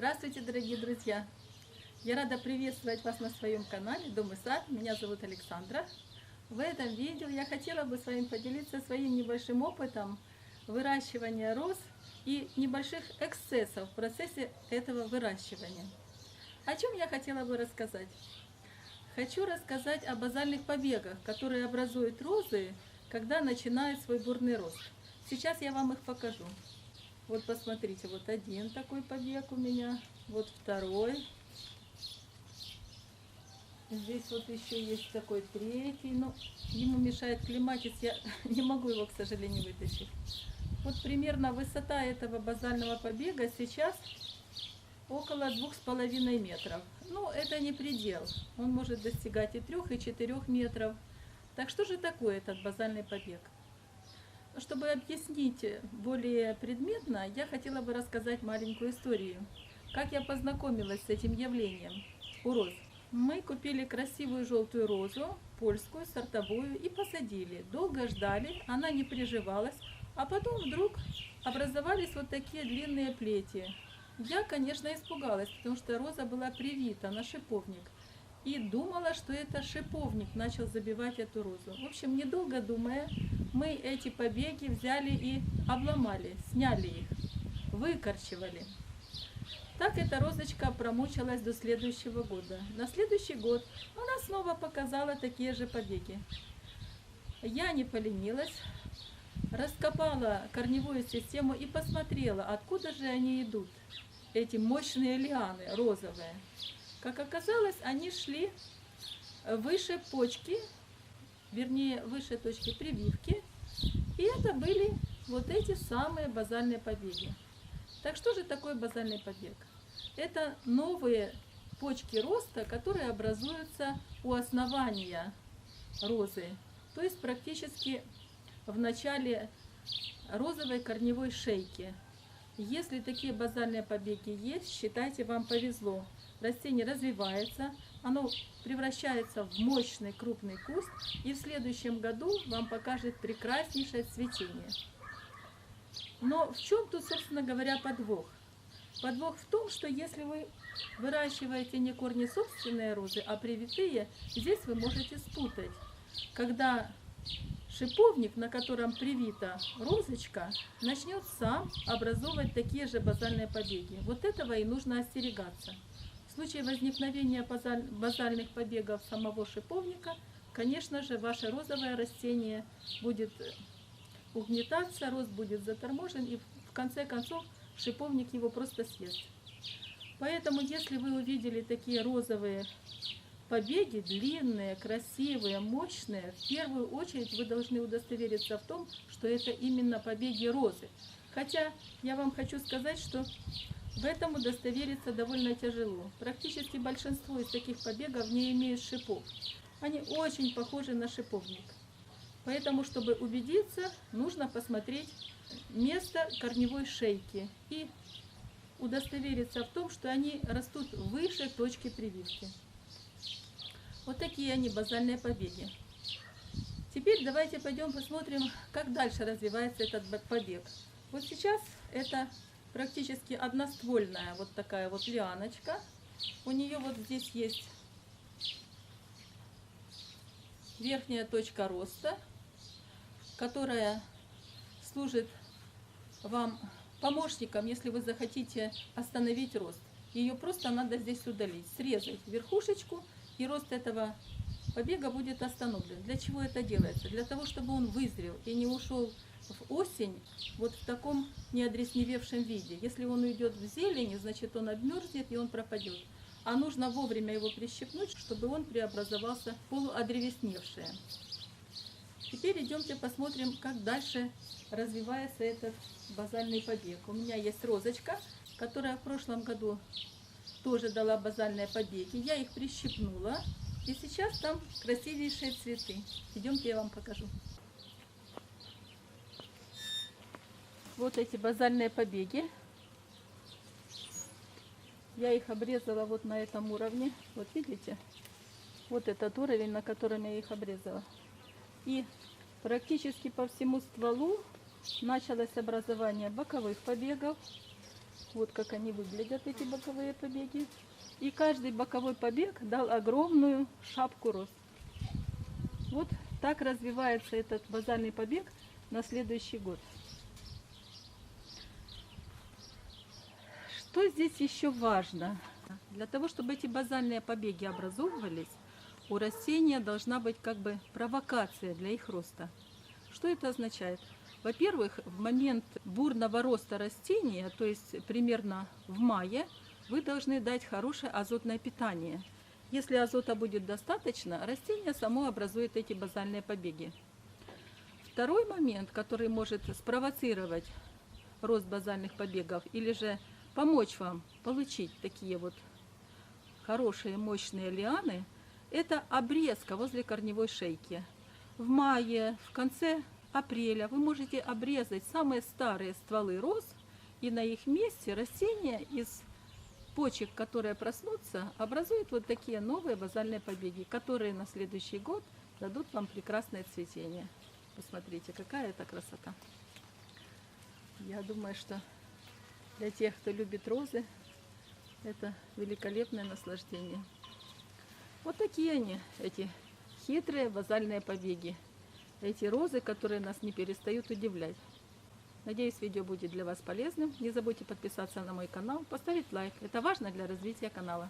Здравствуйте, дорогие друзья! Я рада приветствовать вас на своем канале Дом и сад. Меня зовут Александра. В этом видео я хотела бы с вами поделиться своим небольшим опытом выращивания роз и небольших эксцессов в процессе этого выращивания. О чем я хотела бы рассказать? Хочу рассказать о базальных побегах, которые образуют розы, когда начинают свой бурный рост. Сейчас я вам их покажу. Вот посмотрите, вот один такой побег у меня, вот второй. Здесь вот еще есть такой третий, но ему мешает клематис, я не могу его, к сожалению, вытащить. Вот примерно высота этого базального побега сейчас около 2,5 метров. Ну, это не предел, он может достигать и 3, и 4 метров. Так что же такое этот базальный побег? Чтобы объяснить более предметно, я хотела бы рассказать маленькую историю. Как я познакомилась с этим явлением у роз. Мы купили красивую желтую розу, польскую, сортовую, и посадили. Долго ждали, она не приживалась, а потом вдруг образовались вот такие длинные плети. Я, конечно, испугалась, потому что роза была привита на шиповник. И думала, что это шиповник начал забивать эту розу. В общем, недолго думая, мы эти побеги взяли и обломали, сняли их, выкорчевали. Так эта розочка промучилась до следующего года. На следующий год она снова показала такие же побеги. Я не поленилась, раскопала корневую систему и посмотрела, откуда же они идут, эти мощные лианы розовые. Как оказалось, они шли выше почки, вернее, выше точки прививки. И это были вот эти самые базальные побеги. Так что же такое базальный побег? Это новые почки роста, которые образуются у основания розы. То есть практически в начале розовой корневой шейки. Если такие базальные побеги есть, считайте, вам повезло. Растение развивается, оно превращается в мощный крупный куст, и в следующем году вам покажет прекраснейшее цветение. Но в чем тут, собственно говоря, подвох? Подвох в том, что если вы выращиваете не корни собственные розы, а привитые, здесь вы можете спутать. Когда шиповник, на котором привита розочка, начнет сам образовывать такие же базальные побеги. Вот этого и нужно остерегаться. В случае возникновения базальных побегов самого шиповника, конечно же, ваше розовое растение будет угнетаться, рост будет заторможен, и в конце концов шиповник его просто съест. Поэтому, если вы увидели такие розовые побеги, длинные, красивые, мощные, в первую очередь вы должны удостовериться в том, что это именно побеги розы. Хотя я вам хочу сказать, что в этом удостовериться довольно тяжело. Практически большинство из таких побегов не имеют шипов. Они очень похожи на шиповник. Поэтому, чтобы убедиться, нужно посмотреть место корневой шейки и удостовериться в том, что они растут выше точки прививки. Вот такие они базальные побеги. Теперь давайте пойдем посмотрим, как дальше развивается этот побег. Вот сейчас это практически одноствольная вот такая вот лианочка. У нее вот здесь есть верхняя точка роста, которая служит вам помощником, если вы захотите остановить рост. Ее просто надо здесь удалить, срезать верхушечку, и рост этого побега будет остановлен. Для чего это делается? Для того, чтобы он вызрел и не ушел в осень вот в таком неодресневевшем виде. Если он уйдет в зелень, значит он обмерзнет и он пропадет. А нужно вовремя его прищипнуть, чтобы он преобразовался в полуодревесневшее. Теперь идемте посмотрим, как дальше развивается этот базальный побег. У меня есть розочка, которая в прошлом году тоже дала базальные побеги. Я их прищипнула, и сейчас там красивейшие цветы. Идемте, я вам покажу. Вот эти базальные побеги. Я их обрезала вот на этом уровне. Вот видите? Вот этот уровень, на котором я их обрезала. И практически по всему стволу началось образование боковых побегов. Вот как они выглядят, эти боковые побеги. И каждый боковой побег дал огромную шапку роз. Вот так развивается этот базальный побег на следующий год. Что здесь еще важно? Для того, чтобы эти базальные побеги образовывались, у растения должна быть как бы провокация для их роста. Что это означает? Во-первых, в момент бурного роста растения, то есть примерно в мае, вы должны дать хорошее азотное питание. Если азота будет достаточно, растение само образует эти базальные побеги. Второй момент, который может спровоцировать рост базальных побегов или же помочь вам получить такие вот хорошие мощные лианы, это обрезка возле корневой шейки. В мае, в конце апреля вы можете обрезать самые старые стволы роз, и на их месте растения из почек, которые проснутся, образуют вот такие новые базальные побеги, которые на следующий год дадут вам прекрасное цветение. Посмотрите, какая это красота. Я думаю, что для тех, кто любит розы, это великолепное наслаждение. Вот такие они, эти хитрые базальные побеги. Эти розы, которые нас не перестают удивлять. Надеюсь, видео будет для вас полезным. Не забудьте подписаться на мой канал, поставить лайк. Это важно для развития канала.